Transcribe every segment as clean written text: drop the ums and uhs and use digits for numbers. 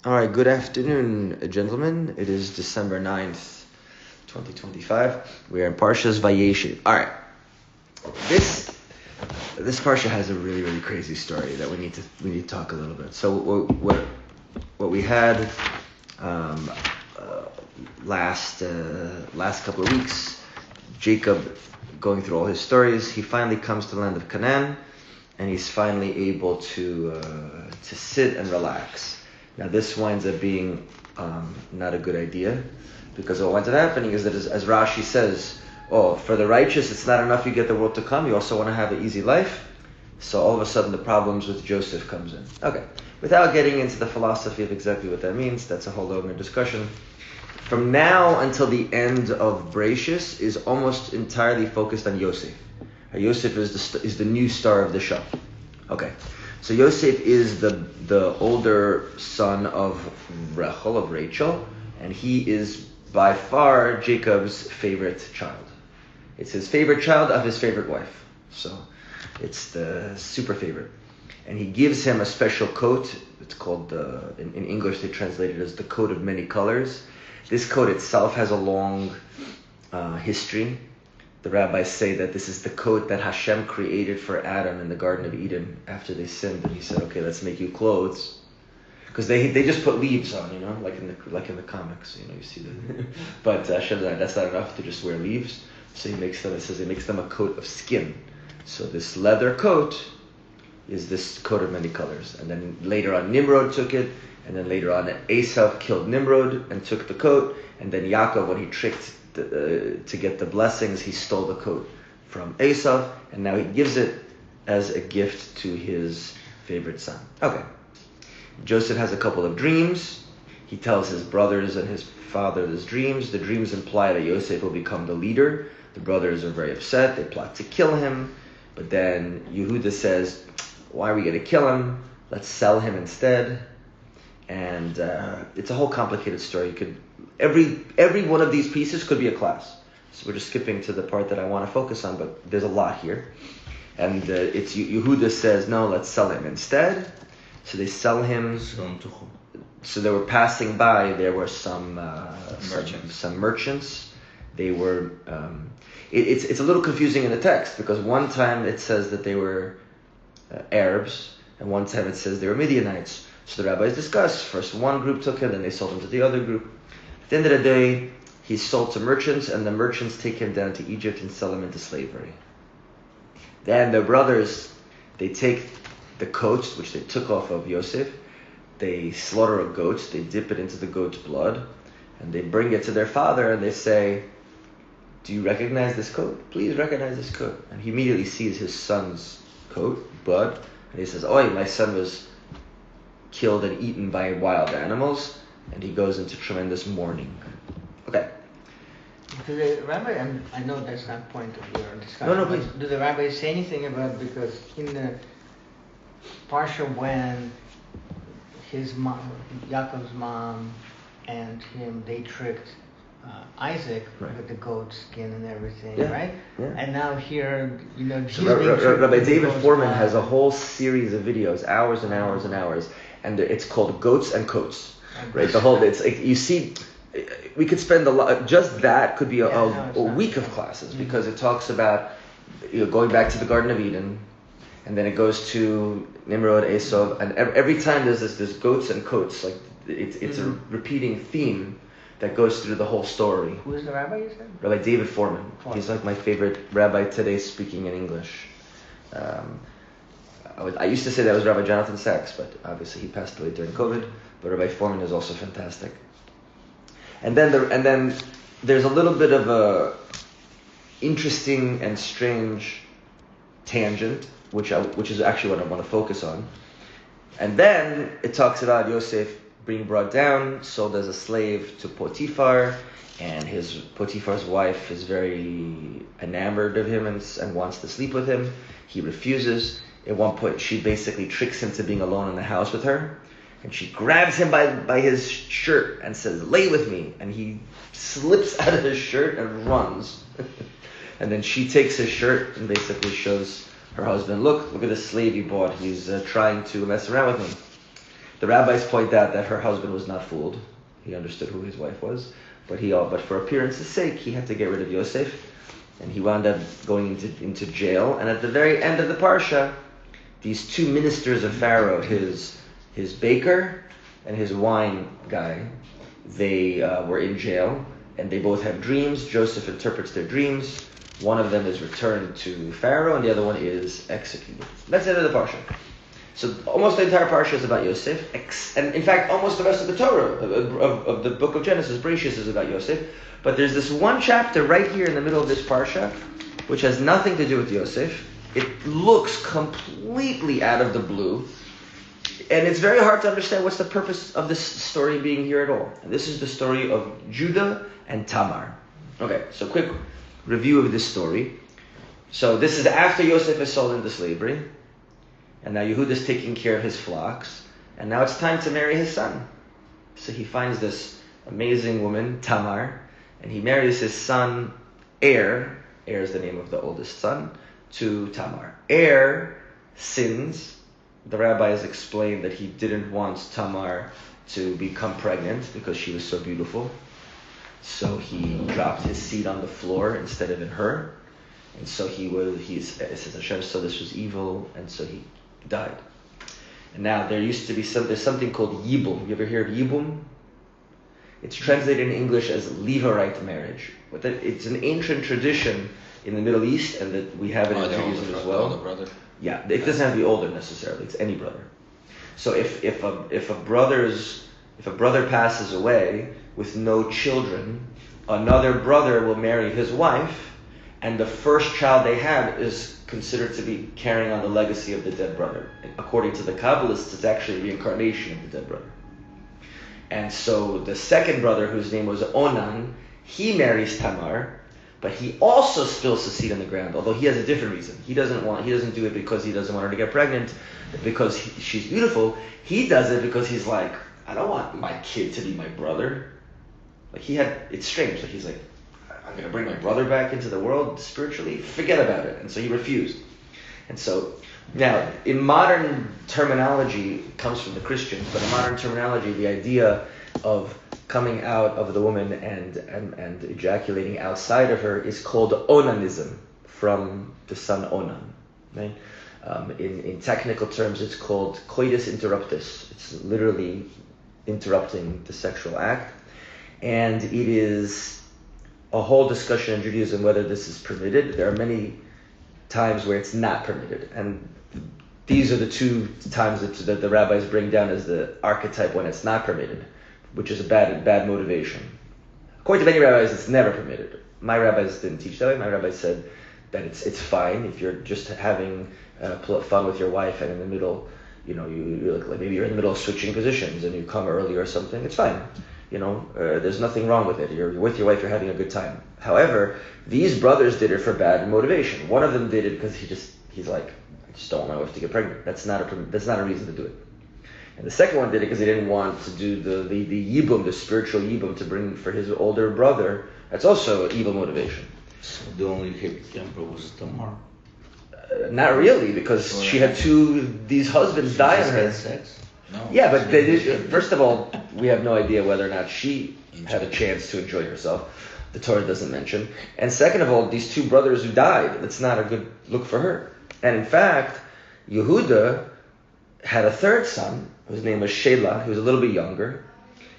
All right, good afternoon, gentlemen. It is December 9th, 2025. We are in Parshas Vayeshev. All right, this Parsha has a really, really crazy story that we need to talk a little bit. So what we had last couple of weeks, Jacob going through all his stories, he finally comes to the land of Canaan, and he's finally able to sit and relax. Now this winds up being not a good idea, because what winds up happening is that as Rashi says, for the righteous it's not enough you get the world to come, you also want to have an easy life. So all of a sudden the problems with Joseph comes in. Okay, without getting into the philosophy of exactly what that means, that's a whole other discussion. From now until the end of Bereshis is almost entirely focused on Yosef. Yosef is the new star of the show. Okay. So Yosef is the older son of Rachel, and he is by far Jacob's favorite child. It's his favorite child of his favorite wife. So it's the super favorite. And he gives him a special coat. It's called, in English they translate it as the coat of many colors. This coat itself has a long history. The rabbis say that this is the coat that Hashem created for Adam in the Garden of Eden after they sinned, and he said, "Okay, let's make you clothes," because they just put leaves on, like in the comics, you see that. But Hashem said that's not enough to just wear leaves, so he makes them a coat of skin. So this leather coat is this coat of many colors, and then later on Nimrod took it, and then later on Esau killed Nimrod and took the coat, and then Yaakov, when he tricked to get the blessings, he stole the coat from Esau, and now he gives it as a gift to his favorite son. Okay. Joseph has a couple of dreams. He tells his brothers and his father his dreams. The dreams imply that Yosef will become the leader. The brothers are very upset. They plot to kill him. But then Yehuda says, "Why are we going to kill him? Let's sell him instead." And it's a whole complicated story. Every one of these pieces could be a class. So we're just skipping to the part that I want to focus on, but there's a lot here. And it's Yehuda says, "No, let's sell him instead." So they sell him. So they were passing by. There were some merchants. They were. It's a little confusing in the text, because one time it says that they were Arabs, and one time it says they were Midianites. So the rabbis discuss. First one group took him, then they sold him to the other group. At the end of the day, he's sold to merchants, and the merchants take him down to Egypt and sell him into slavery. Then the brothers, they take the coats, which they took off of Yosef, they slaughter a goat, they dip it into the goat's blood, and they bring it to their father, and they say, "Do you recognize this coat? Please recognize this coat." And he immediately sees his son's coat, blood, and he says, "Oh, my son was killed and eaten by wild animals," and he goes into tremendous mourning. Okay. Do the rabbi, and I know that's not point of your discussion, no, please. Do the rabbis say anything about, because in the Parsha when his mom, Yaakov's mom, and him, they tricked Isaac with the goat skin and everything, right? Yeah. And now here, so Rabbi David Foreman has a whole series of videos, hours and hours and hours, and it's called Goats and Coats, right? The whole, it's like, you see, we could spend a lot, just that could be a week of classes, because it talks about going back to the Garden of Eden, and then it goes to Nimrod, Esau, and every time there's this goats and coats, like it's a repeating theme that goes through the whole story. Who is the rabbi, you said? Rabbi David Foreman. He's like my favorite rabbi today speaking in English. I used to say that was Rabbi Jonathan Sachs, but obviously he passed away during COVID. But Rabbi Foreman is also fantastic. And then there's a little bit of a interesting and strange tangent, which is actually what I want to focus on. And then it talks about Yosef being brought down, sold as a slave to Potiphar, and Potiphar's wife is very enamored of him and wants to sleep with him. He refuses. At one point, she basically tricks him to being alone in the house with her, and she grabs him by his shirt and says, "Lay with me," and he slips out of his shirt and runs. And then she takes his shirt and basically shows her husband, look at the slave you bought. He's trying to mess around with me. The rabbis point out that her husband was not fooled. He understood who his wife was, but for appearance's sake, he had to get rid of Yosef, and he wound up going into jail. And at the very end of the parsha, these two ministers of Pharaoh, his baker and his wine guy, they were in jail, and they both have dreams. Joseph interprets their dreams. One of them is returned to Pharaoh, and the other one is executed. That's the end of the parsha. So almost the entire parsha is about Yosef, and in fact, almost the rest of the Torah, of the book of Genesis, Bereshit, is about Yosef. But there's this one chapter right here in the middle of this parsha, which has nothing to do with Yosef. It looks completely out of the blue, and it's very hard to understand what's the purpose of this story being here at all. And this is the story of Judah and Tamar. Okay, so quick review of this story. So this is after Yosef is sold into slavery. And now Yehuda is taking care of his flocks. And now it's time to marry his son. So he finds this amazing woman, Tamar, and he marries his son, Er is the name of the oldest son, to Tamar. Sins. The rabbis explained that he didn't want Tamar to become pregnant because she was so beautiful. So he dropped his seed on the floor instead of in her. And so it says Hashem saw this was evil, and so he died. And now there's something called Yibum. You ever hear of Yibum? It's translated in English as Levirate marriage. But it's an ancient tradition in the Middle East, and that we have it in Judaism as well. Older brother. Yeah, it doesn't have to be older necessarily. It's any brother. So if a brother passes away with no children, another brother will marry his wife, and the first child they have is considered to be carrying on the legacy of the dead brother. According to the Kabbalists, it's actually a reincarnation of the dead brother. And so the second brother, whose name was Onan, he marries Tamar, but he also spills the seed on the ground, although he has a different reason. He doesn't do it because he doesn't want her to get pregnant, because she's beautiful. He does it because he's like, I don't want my kid to be my brother. It's strange. Like he's like, I'm going to bring my brother back into the world spiritually? Forget about it. And so he refused. And so, now, in modern terminology, it comes from the Christians, but in modern terminology, the idea of coming out of the woman and ejaculating outside of her is called onanism, from the son Onan. Right? In technical terms, it's called coitus interruptus. It's literally interrupting the sexual act. And it is a whole discussion in Judaism whether this is permitted. There are many times where it's not permitted. And these are the two times that the rabbis bring down as the archetype when it's not permitted, which is a bad motivation. According to many rabbis, it's never permitted. My rabbis didn't teach that way. My rabbis said that it's fine if you're just having fun with your wife, and in the middle, maybe you're in the middle of switching positions and you come early or something. It's fine. There's nothing wrong with it. You're with your wife, you're having a good time. However, these brothers did it for bad motivation. One of them did it because he's like, I just don't want my wife to get pregnant. That's not a reason to do it. And the second one did it because he didn't want to do the yibum, the spiritual yibum, to bring for his older brother. That's also evil motivation. So the only emperor was Tamar. Not really, because she had these husbands die on her. Sex? No. Yeah, but first of all, we have no idea whether or not she had a chance to enjoy herself. The Torah doesn't mention. And second of all, these two brothers who died, that's not a good look for her. And in fact, Yehuda had a third son, whose name was Shelah, who was a little bit younger.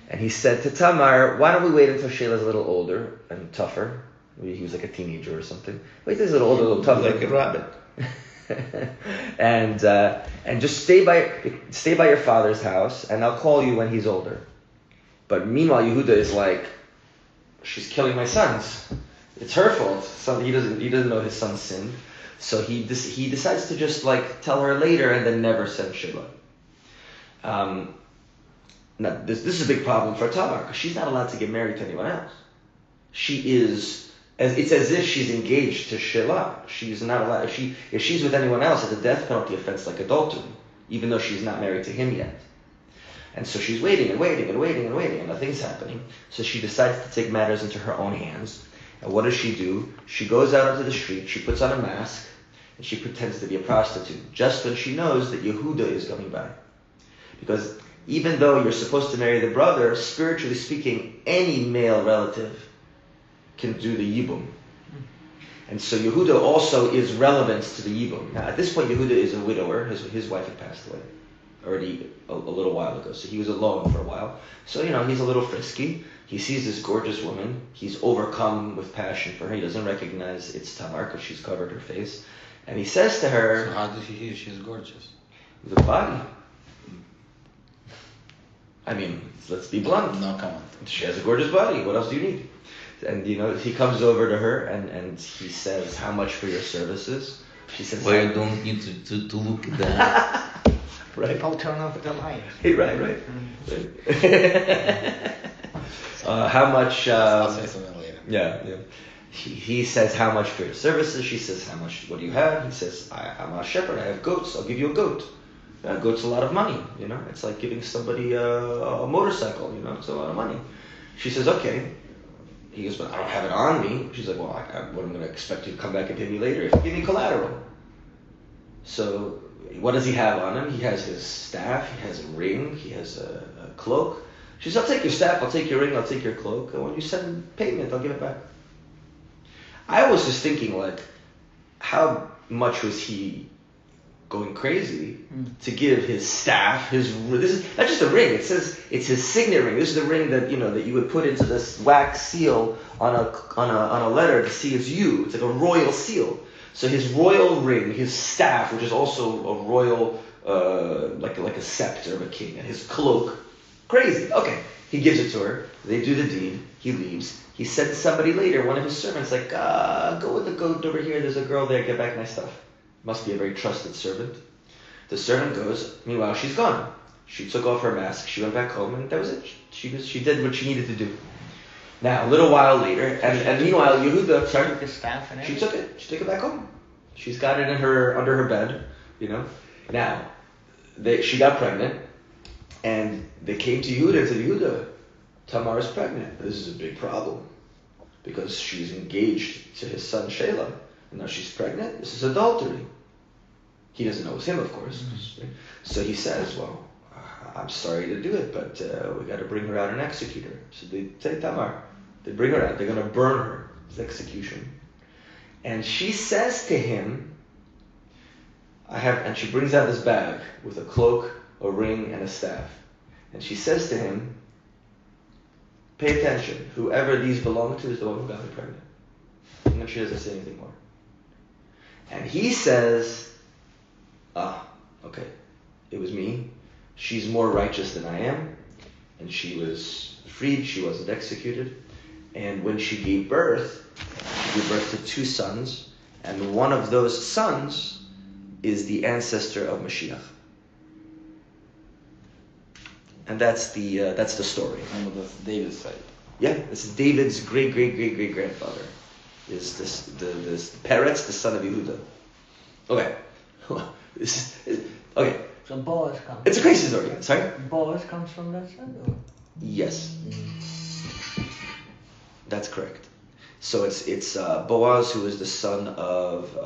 And he said to Tamar, why don't we wait until Shelah's a little older and tougher? Maybe he was like a teenager or something. Wait till he's a little older, a little tougher. Like a rabbit. and just stay by your father's house, and I'll call you when he's older. But meanwhile, Yehuda is like, she's killing my sons. It's her fault. He doesn't know his son sinned, so he decides to just like tell her later, and then never send Shelah. Now this is a big problem for Tamar, because she's not allowed to get married to anyone else. It's as if she's engaged to Shelah. She's not allowed. If she's with anyone else, it's a death penalty offense like adultery, even though she's not married to him yet. And so she's waiting, and nothing's happening. So she decides to take matters into her own hands. And what does she do? She goes out onto the street, she puts on a mask, and she pretends to be a prostitute, just when she knows that Yehuda is coming by. Because even though you're supposed to marry the brother, spiritually speaking, any male relative can do the yibum. And so Yehuda also is relevant to the yibum. Now, at this point, Yehuda is a widower. His wife had passed away already a little while ago, so he was alone for a while. So, he's a little frisky. He sees this gorgeous woman. He's overcome with passion for her. He doesn't recognize it's Tamar because she's covered her face. And he says to her... So how does he hear she's gorgeous? The body. I mean, let's be blunt. No, come on. She has a gorgeous body. What else do you need? And, he comes over to her and he says, how much for your services? She says... Well, you don't need to look at that. Right. People turn off the light. Hey, right. How much... I'll say something later. Yeah. He says, how much for your services? She says, how much, what do you have? He says, I'm a shepherd, I have goats, I'll give you a goat. A goat's a lot of money, It's like giving somebody a motorcycle, It's a lot of money. She says, okay. He goes, but I don't have it on me. She's like, well, what I'm going to expect you to come back and pay me later if you give me collateral. So what does he have on him? He has his staff, he has a ring, he has a cloak. She says, I'll take your staff, I'll take your ring, I'll take your cloak. And when you send payment, I'll give it back. I was just thinking, how much was he going crazy to give his staff, this is not just a ring, it says it's his signet ring. This is the ring that that you would put into this wax seal on a letter to see it's you. It's like a royal seal. So his royal ring, his staff, which is also a royal like a scepter of a king, and his cloak. Crazy. Okay. He gives it to her. They do the deed. He leaves. He sends somebody later, one of his servants, go with the goat over here. There's a girl there. Get back my stuff. Must be a very trusted servant. The servant goes. Meanwhile, she's gone. She took off her mask. She went back home, and that was it. She did what she needed to do. Now, a little while later, and meanwhile, Yehuda, sorry, The staff and she everything. took it. She took it back home. She's got it under her bed. Now, she got pregnant, and they came to Yehuda and said, Yehuda, Tamar is pregnant. This is a big problem because she's engaged to his son Shelah, and now she's pregnant. This is adultery. He doesn't know it's him, of course. Mm-hmm. So he says, well, I'm sorry to do it, but we got to bring her out and execute her. So they take Tamar. They bring her out. They're going to burn her. It's execution. And she says to him, and she brings out this bag with a cloak, a ring, and a staff. And she says to him, pay attention. Whoever these belong to is the one who got me pregnant. And then she doesn't say anything more. And he says, okay, it was me. She's more righteous than I am. And she was freed. She wasn't executed. And when she gave birth to 2 sons. And one of those sons is the ancestor of Mashiach. And that's the story. And that's David's side. Yeah, this is David's great grandfather. Is this Peretz, the son of Yehuda? Okay, okay. So Boaz comes. It's a crazy story. Sorry. Boaz comes from that side. Or? Yes, that's correct. So it's Boaz, who is the son of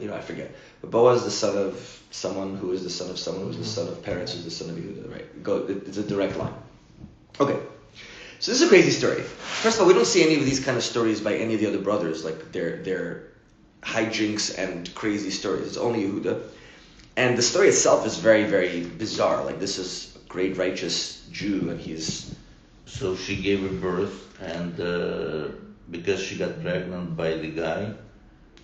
I forget. But Boaz, the son of someone who is the son of someone who is the son of Peretz, who's the son of Yehuda. Right? It's a direct line. Okay. So this is a crazy story. First of all, we don't see any of these kind of stories by any of the other brothers, like their hijinks and crazy stories. It's only Yehuda. And the story itself is very, very bizarre. Like, this is a great righteous Jew, and he's... So she gave her birth, and because she got pregnant by the guy,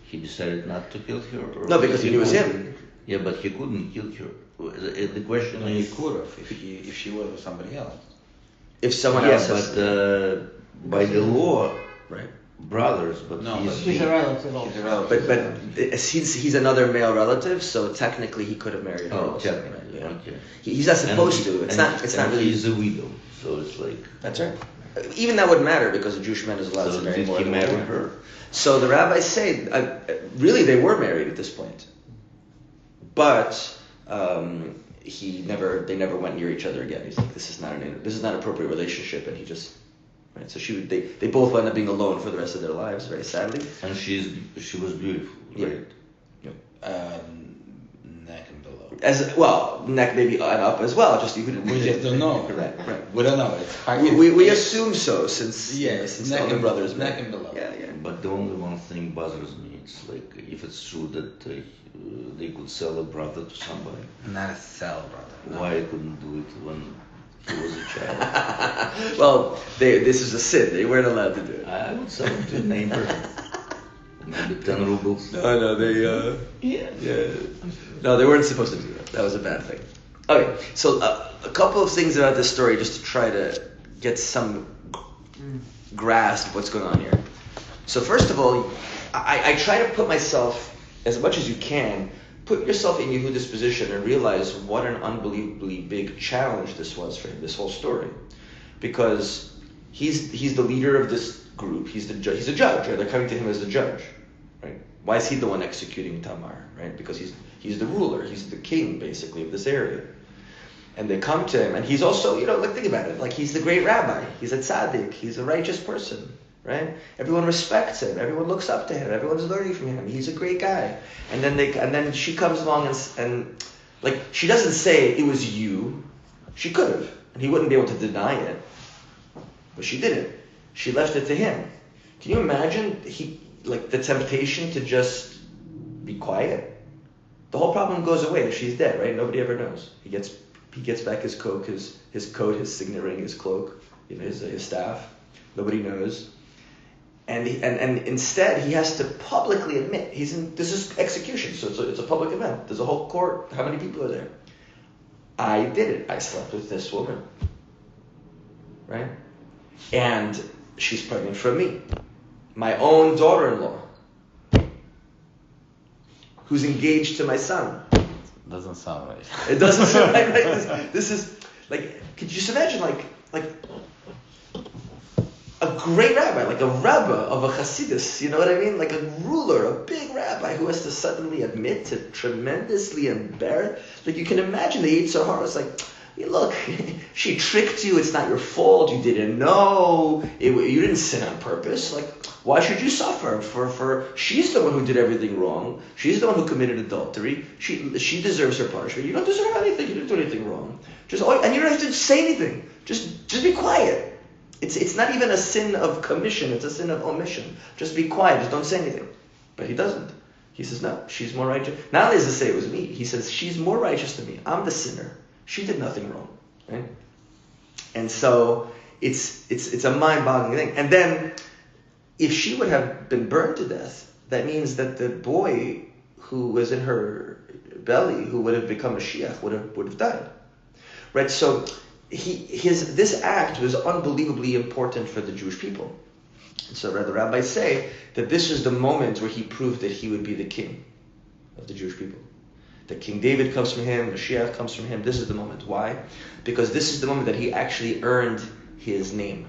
he decided not to kill her? Or no, because he knew it was him. Yeah, but he couldn't kill her. The question He is... could have if she was with somebody else. If someone else has... but by the law, Right. brothers, but No, He's a relative also. He's a relative. But he's another male relative, so technically he could have married her. Oh, also, technically, right? okay. He's not supposed to. It's not really... He's a widow, so it's like... That's right. Even that wouldn't matter because a Jewish man is allowed So to marry did more he than marry one. her? So the rabbis say, really, they were married at this point, but they never went near each other again. He's like, this is not an appropriate relationship, and he just, right. So they both wound up being alone for the rest of their lives, very sadly. And she was beautiful, right? Yeah. Neck and below. As well, neck maybe and up as well. Just Yehuda. We just don't know. Correct. We don't know. It's hard. We assume so since Yes, the other brothers neck met. and below. Yeah. But the only one thing bothers me. It's like if it's true that they could sell a brother to somebody, Not a cell, brother. No. why I couldn't do it when he was a child? Well, this is a sin. They weren't allowed to do it. I would sell him to a neighbor. Maybe 10 rubles. No, they. Yeah. No, they weren't supposed to do that. That was a bad thing. Okay, so a couple of things about this story just to try to get some grasp of what's going on here. So first of all, I try to put myself, as much as you can, put yourself in Yehuda's position and realize what an unbelievably big challenge this was for him, this whole story. Because he's the leader of this group, he's a judge, right? They're coming to him as a judge, right? Why is he the one executing Tamar, right? Because he's the ruler, he's the king, basically, of this area. And they come to him, and he's also, like, think about it, like, he's the great rabbi, he's a tzaddik, he's a righteous person, right? Everyone respects him, everyone looks up to him, everyone's learning from him, he's a great guy. And then she comes along and like, she doesn't say, it was you. She could have, and he wouldn't be able to deny it. But she didn't. She left it to him. Can you imagine the temptation to just be quiet? The whole problem goes away if she's dead, right? Nobody ever knows. He gets back his coat, his signet ring, his cloak, his staff. Nobody knows. And instead he has to publicly admit this is execution, so it's a public event. There's a whole court. How many people are there? I did it. I slept with this woman. Right? And she's pregnant from me. My own daughter-in-law, who's engaged to my son. Doesn't sound right. It doesn't sound right. This is like, could you just imagine like a great rabbi, like a rabbi of a Hasidus, you know what I mean? Like a ruler, a big rabbi who has to suddenly admit to tremendously embarrassed. Like you can imagine the Yetzer Hara. It's like, hey, look, she tricked you. It's not your fault. You didn't know. You didn't sin on purpose. Like, why should you suffer? For she's the one who did everything wrong. She's the one who committed adultery. She deserves her punishment. You don't deserve anything. You didn't do anything wrong. And you don't have to say anything. Just be quiet. It's not even a sin of commission. It's a sin of omission. Just be quiet. Just don't say anything. But he doesn't. He says, no, she's more righteous. Not only does he say it was me, he says, she's more righteous than me. I'm the sinner. She did nothing wrong. Right? And so it's a mind-boggling thing. And then if she would have been burned to death, that means that the boy who was in her belly, who would have become a Mashiach, would have died. Right? So this act was unbelievably important for the Jewish people. And so the rabbis say that this is the moment where he proved that he would be the king of the Jewish people. That King David comes from him, Mashiach comes from him. This is the moment. Why? Because this is the moment that he actually earned his name.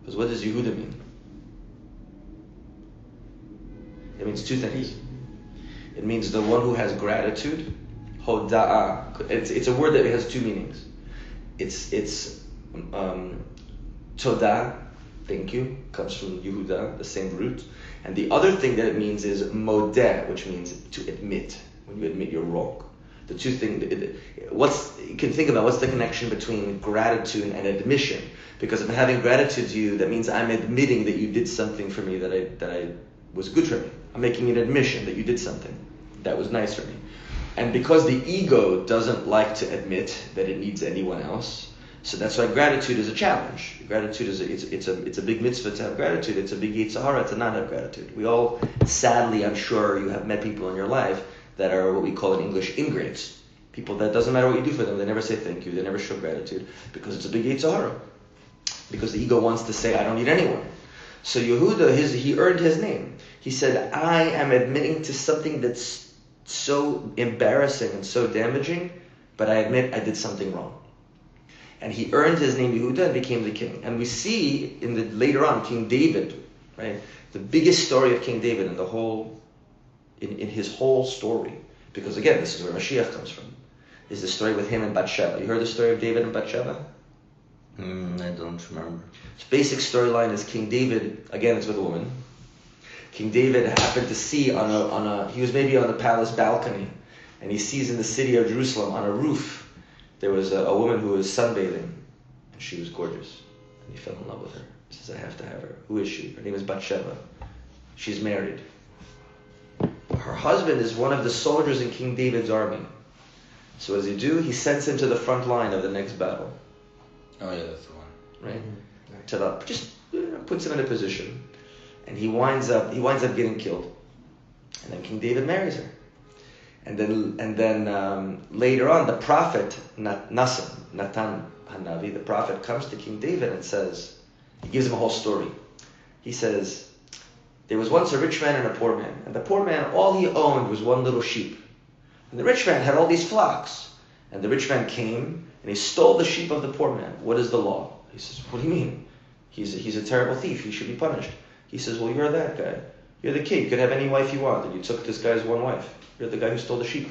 Because what does Yehuda mean? It means two things. It means the one who has gratitude. Hoda'ah. It's a word that has two meanings. It's todah, thank you, comes from Yehuda, the same root. And the other thing that it means is modeh, which means to admit. When you admit you're wrong. The two things, you can think about what's the connection between gratitude and admission. Because if I'm having gratitude to you, that means I'm admitting that you did something for me that I was good for me. I'm making an admission that you did something that was nice for me. And because the ego doesn't like to admit that it needs anyone else, so that's why gratitude is a challenge. Gratitude it's a big mitzvah to have gratitude. It's a big Yetzer Hara to not have gratitude. We all, sadly, I'm sure you have met people in your life that are what we call in English ingrates. People that doesn't matter what you do for them, they never say thank you, they never show gratitude, because it's a big Yetzer Hara. Because the ego wants to say, I don't need anyone. So Yehuda, he earned his name. He said, I am admitting to something that's so embarrassing and so damaging, but I admit I did something wrong. And he earned his name Yehuda and became the king. And we see later on King David, right? The biggest story of King David in the whole, in his whole story, because again, this is where Mashiach comes from, is the story with him and Bathsheba. You heard the story of David and Bathsheba? I don't remember. The basic storyline is King David, again it's with a woman. King David happened to see he was maybe on the palace balcony, and he sees in the city of Jerusalem on a roof there was a woman who was sunbathing, and she was gorgeous, and he fell in love with her. He says, I have to have her. Who is she? Her name is Bathsheba. She's married. Her husband is one of the soldiers in King David's army. So what does he do? He sends him to the front line of the next battle. Oh yeah, that's the one. Right? To the, just puts him in a position, and he winds up getting killed. And then King David marries her. And then later on, the prophet Natan Hanavi, the prophet, comes to King David and says, he gives him a whole story. He says, there was once a rich man and a poor man. And the poor man, all he owned was one little sheep. And the rich man had all these flocks. And the rich man came and he stole the sheep of the poor man. What is the law? He says, what do you mean? He's a terrible thief. He should be punished. He says, well, you're that guy. You're the king. You could have any wife you want. And you took this guy's one wife. You're the guy who stole the sheep.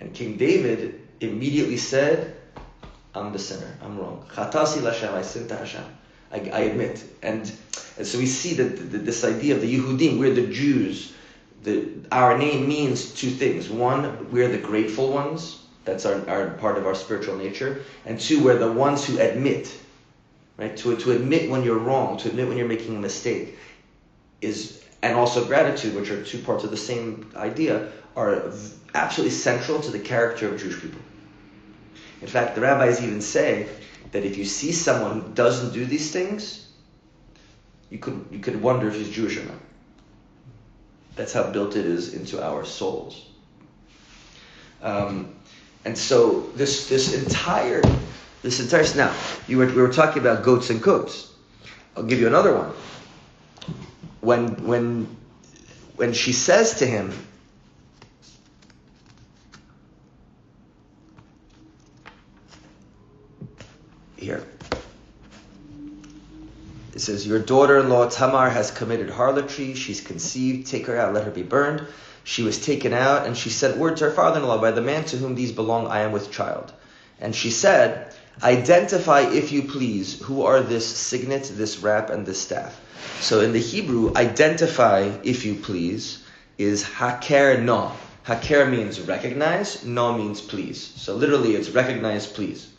And King David immediately said, I'm the sinner. I'm wrong. Chatasi Lashem. I sinned to Hashem. I admit. And so we see that this idea of the Yehudim, we're the Jews. Our name means two things. One, we're the grateful ones. That's our part of our spiritual nature. And two, we're the ones who admit. Right? To admit when you're wrong, to admit when you're making a mistake, and also gratitude, which are two parts of the same idea, are absolutely central to the character of Jewish people. In fact, the rabbis even say that if you see someone who doesn't do these things, you could wonder if he's Jewish or not. That's how built it is into our souls. And so this entire now we were talking about goats and coats. I'll give you another one. When she says to him, here, it says, your daughter-in-law Tamar has committed harlotry. She's conceived. Take her out. Let her be burned. She was taken out, and she sent word to her father-in-law, by the man to whom these belong, I am with child. And she said, identify, if you please, who are this signet, this wrap, and this staff. So in the Hebrew, identify, if you please, is haker no. Haker means recognize, no means please. So literally it's recognize, please.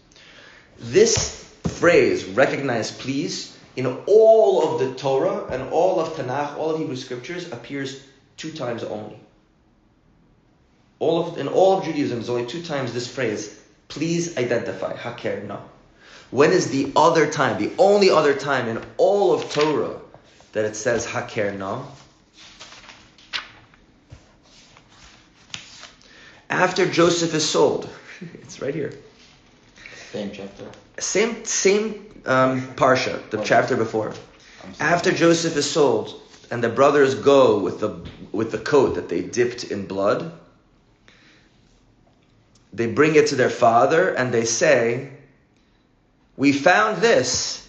This phrase, recognize, please, in all of the Torah and all of Tanakh, all of Hebrew scriptures, appears 2 times only. In all of Judaism, there's only 2 times this phrase, please identify, haker no. When is the other time, the only other time in all of Torah that it says haker no? After Joseph is sold. It's right here. Same chapter. Same parsha, the chapter before. After Joseph is sold, and the brothers go with the coat that they dipped in blood, they bring it to their father and they say, we found this.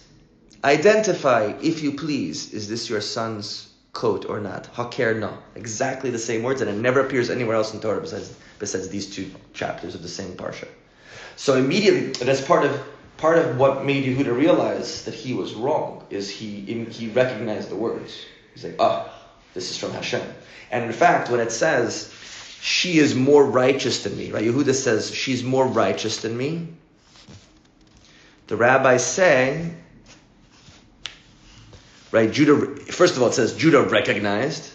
Identify, if you please, is this your son's coat or not? Haker no. Exactly the same words, and it never appears anywhere else in Torah besides these 2 chapters of the same parsha. So immediately, that's part of what made Yehuda realize that he was wrong, is he recognized the words. He's like, this is from Hashem. And in fact, when it says, she is more righteous than me, right? Yehuda says, she's more righteous than me. The rabbis say, right, Judah, first of all, it says Judah recognized,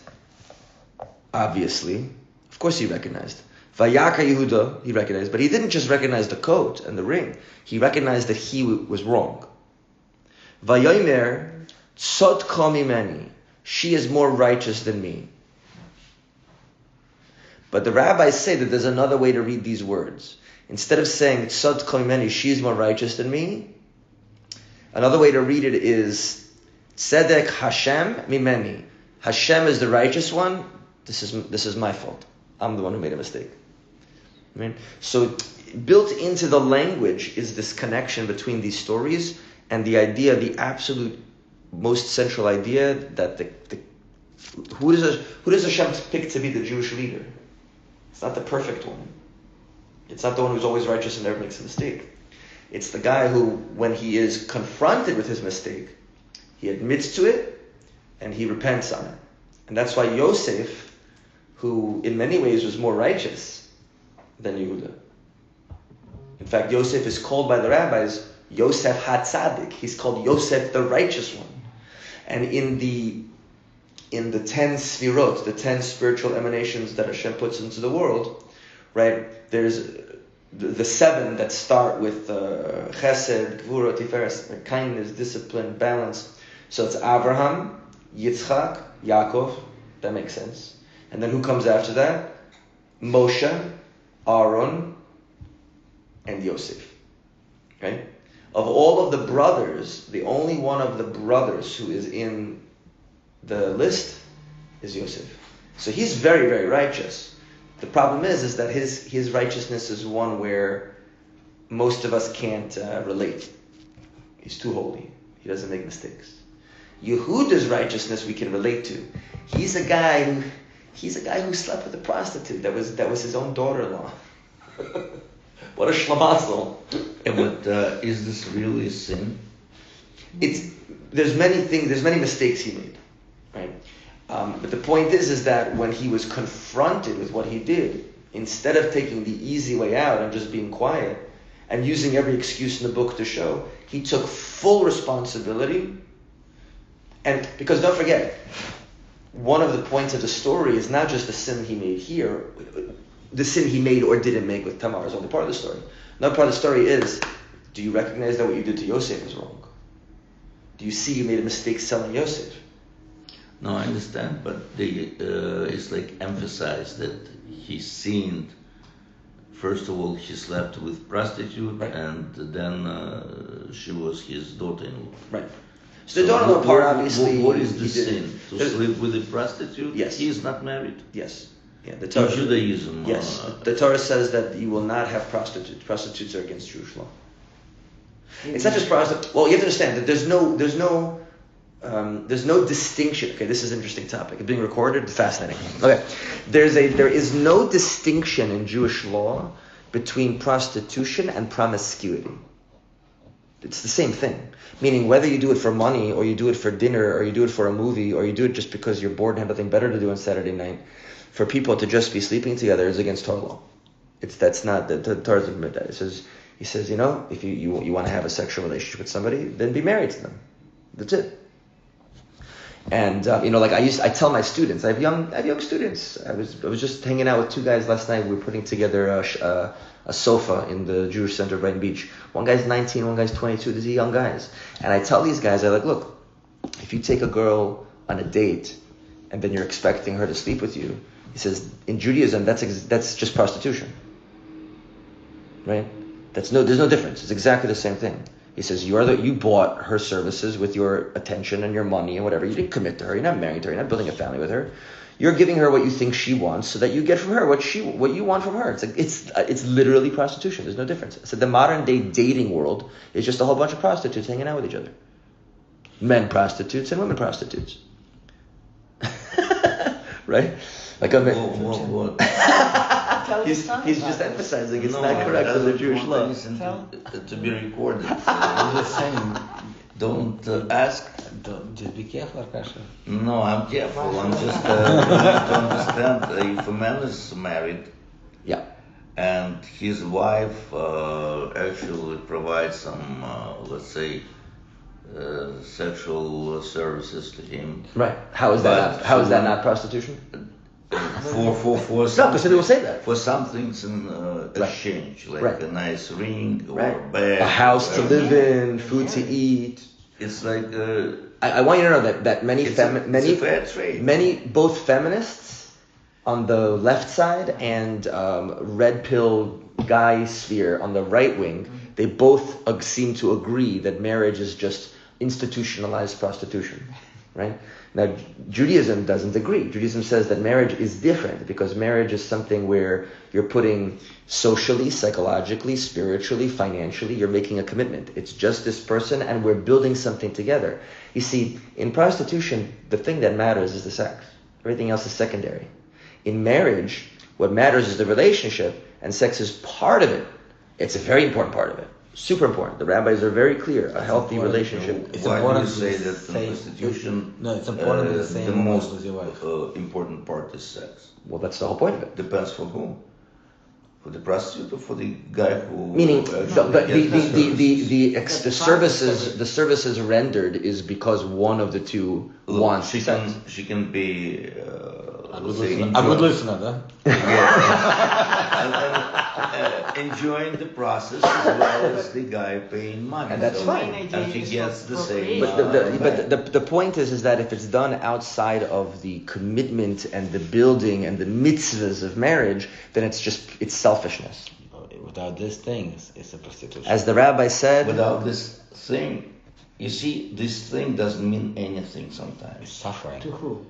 obviously. Of course he recognized. Vayaka Yehuda, he recognized, but he didn't just recognize the coat and the ring. He recognized that he was wrong. Vayomer tzodka mimeni, she is more righteous than me. But the rabbis say that there's another way to read these words. Instead of saying tzodka mimeni, she is more righteous than me, another way to read it is tzedek Hashem mimeni. Hashem is the righteous one. This is my fault. I'm the one who made a mistake. Right? So built into the language is this connection between these stories and the idea, the absolute most central idea that who does Hashem pick to be the Jewish leader? It's not the perfect one. It's not the one who's always righteous and never makes a mistake. It's the guy who, when he is confronted with his mistake, he admits to it and he repents on it. And that's why Yosef, who in many ways was more righteous, than Yehuda. In fact, Yosef is called by the rabbis Yosef HaTzadik. He's called Yosef the righteous one. And in the 10 sfirot, the 10 spiritual emanations that Hashem puts into the world, right? There's the 7 that start with Chesed, Gvura, Tiferes, kindness, discipline, balance. So it's Abraham, Yitzchak, Yaakov. That makes sense. And then who comes after that? Moshe, Aaron, and Yosef. Okay? Of all of the brothers, the only one of the brothers who is in the list is Yosef. So he's very, very righteous. The problem is that his righteousness is one where most of us can't relate. He's too holy. He doesn't make mistakes. Yehuda's righteousness we can relate to. He's a guy who slept with a prostitute. That was his own daughter-in-law. What a schlamazel. But is this really a sin? There's many mistakes he made, right? But the point is that when he was confronted with what he did, instead of taking the easy way out and just being quiet and using every excuse in the book to show, he took full responsibility. And because don't forget, one of the points of the story is not just the sin he made here, the sin he made or didn't make with Tamar is only part of the story. Another part of the story is, do you recognize that what you did to Yosef was wrong? Do you see you made a mistake selling Yosef? No, I understand, but it's like emphasized that he sinned. First of all, he slept with prostitute, right, and then she was his daughter-in-law. Right. So the daughter-in-law part, obviously, what is the sin? To sleep with a prostitute? Yes. He is not married. Yes. Yeah. The Torah, Judaism. Yes. The Torah says that you will not have prostitutes. Prostitutes are against Jewish law. It's not just prostitutes. Well, you have to understand that there's no distinction. Okay, this is an interesting topic. It's being recorded. It's fascinating. Okay, there is no distinction in Jewish law between prostitution and promiscuity. It's the same thing. Meaning, whether you do it for money, or you do it for dinner, or you do it for a movie, or you do it just because you're bored and have nothing better to do on Saturday night, for people to just be sleeping together is against Torah law. That's not the Torah doesn't permit that. He says, if you want to have a sexual relationship with somebody, then be married to them. That's it. And I tell my students, I have young students. I was just hanging out with two guys last night. We were putting together a sofa in the Jewish Center of Brighton Beach. One guy's 19, one guy's 22. These are young guys. And I tell these guys, look, if you take a girl on a date and then you're expecting her to sleep with you, he says, in Judaism, that's just prostitution. Right? There's no difference. It's exactly the same thing. He says, you bought her services with your attention and your money and whatever. You didn't commit to her. You're not married to her. You're not building a family with her. You're giving her what you think she wants so that you get from her what you want from her. It's literally prostitution. There's no difference. So the modern day dating world is just a whole bunch of prostitutes hanging out with each other. Men prostitutes and women prostitutes. Right? Like a man. He's just emphasizing it's not correct under Jewish law. To be recorded. I'm just saying, Don't ask. Just be careful, Arkasha. No, I'm careful. I'm just trying to understand if a man is married, Yeah. and his wife actually provides some, let's say, sexual services to him. Right. How is that not prostitution? For No, because they will say that. For some things in exchange, like a nice ring or bag, a house to live in, food to eat. It's like I want you to know that many it's a fair trade. many both feminists on the left side and red pill guy sphere on the right wing, they both seem to agree that marriage is just institutionalized prostitution, right? Now, Judaism doesn't agree. Judaism says that marriage is different because marriage is something where you're putting socially, psychologically, spiritually, financially, you're making a commitment. It's just this person and we're building something together. You see, in prostitution, the thing that matters is the sex. Everything else is secondary. In marriage, what matters is the relationship and sex is part of it. It's a very important part of it. Super important. The rabbis are very clear. A healthy relationship. It's important to say that in prostitution, it's important to say the most important part is sex. Well, that's the whole point of it. Depends for whom. For the prostitute or for the guy who? Meaning, but gets the services rendered is because one of the two Look, wants she sex. can be A let's good say, listener, a good listener, да? enjoying the process as well as the guy paying money. And that's So- fine. And she gets the same. But the point is that if it's done outside of the commitment and the building and the mitzvahs of marriage, then it's selfishness. Without these things, it's a prostitution. As the rabbi said, Without this thing, you see, this thing doesn't mean anything It's sometimes suffering. To who?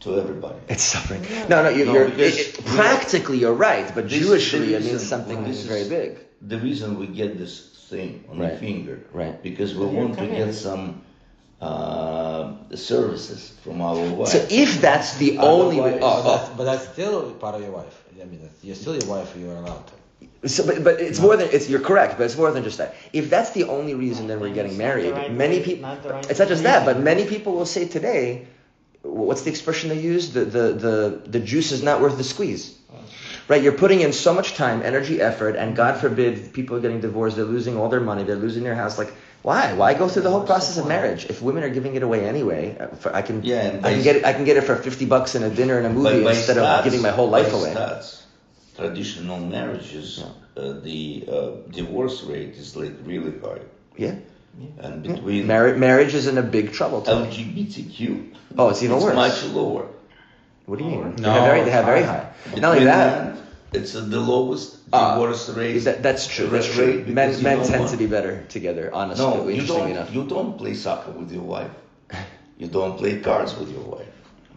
to everybody. it's suffering. Yeah. No, you're because practically you're right, but This is Jewishly the it means reason something why this is- very big. The reason we get this thing on Right. the finger, Right. because we You're want to committed. get some services from our wife. So if that's the only Otherwise- But that's still part of your wife. I mean, you're still your wife. You're allowed to. So, but it's more than you're correct, but it's more than just that. If that's the only reason then we're getting It's not the married, right many way- people. not the right It's not just that, but reason. many people will say today, what's the expression they use? The juice is not worth the squeeze. Right? You're putting in so much time, energy, effort, and God forbid people are getting divorced. They're losing all their money. They're losing their house. Like, why? Why go through the whole process of marriage if women are giving it away anyway? I can get it for $50 in a dinner and a movie By instead of giving my whole life by away. stats, traditional marriages, the divorce rate is like really high, Yeah. and between Marriage is in a big trouble today. LGBTQ, Oh, it's even worse. much lower. What do you mean? No, they have very high. Not only Between that, men, it's the lowest divorce rate. that's true. That's rate true. Men because you don't tend want- to be better together. Honestly, No, interestingly enough. you don't play soccer with your wife. You don't play cards with your wife.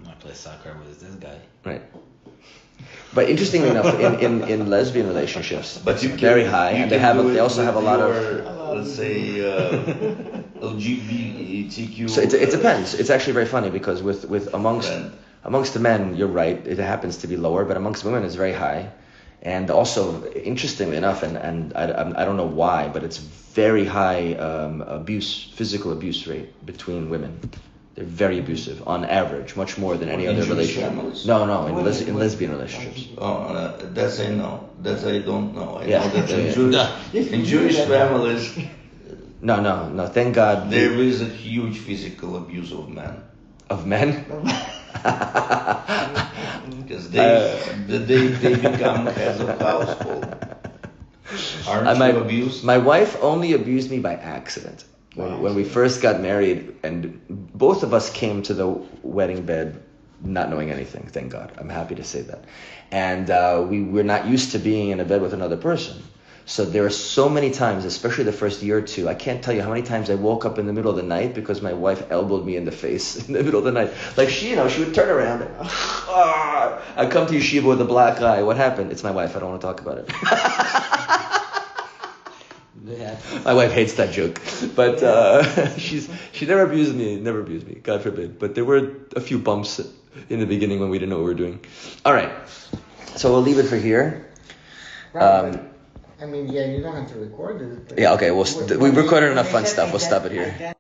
I play soccer with this guy. Right. But interestingly enough, in lesbian relationships, But it's you can, very high, you and they can do they it also with have a lot of. your, let's say, LGBTQ. So it depends. It's actually very funny because with amongst Friend. amongst the men, you're right. It happens to be lower, but amongst women, it's very high. And also, interestingly enough, and I don't know why, but it's very high physical abuse rate between women. They're very abusive on average, much more than any In other Jewish relationship. families? No, in lesbian relationships. Oh, that's I know. That's I don't know. I Yeah, know that yeah, in Jewish families No. Thank God. there is a huge physical abuse of men Of men. because they become heads of household. Aren't you abused? My wife only abused me by accident. When we first got married, and both of us came to the wedding bed not knowing anything, thank God. I'm happy to say that. And we're not used to being in a bed with another person. So there are so many times, especially the first year or two, I can't tell you how many times I woke up in the middle of the night because my wife elbowed me in the face in the middle of the night. Like she would turn around and, I come to yeshiva with a black eye. What happened? It's my wife. I don't want to talk about it. Yeah. My wife hates that joke, but she never abused me, God forbid. But there were a few bumps in the beginning when we didn't know what we were doing. All right, so we'll leave it for here. I mean, yeah, you don't have to record this. But Yeah, okay. We recorded enough fun stuff. We'll stop it here.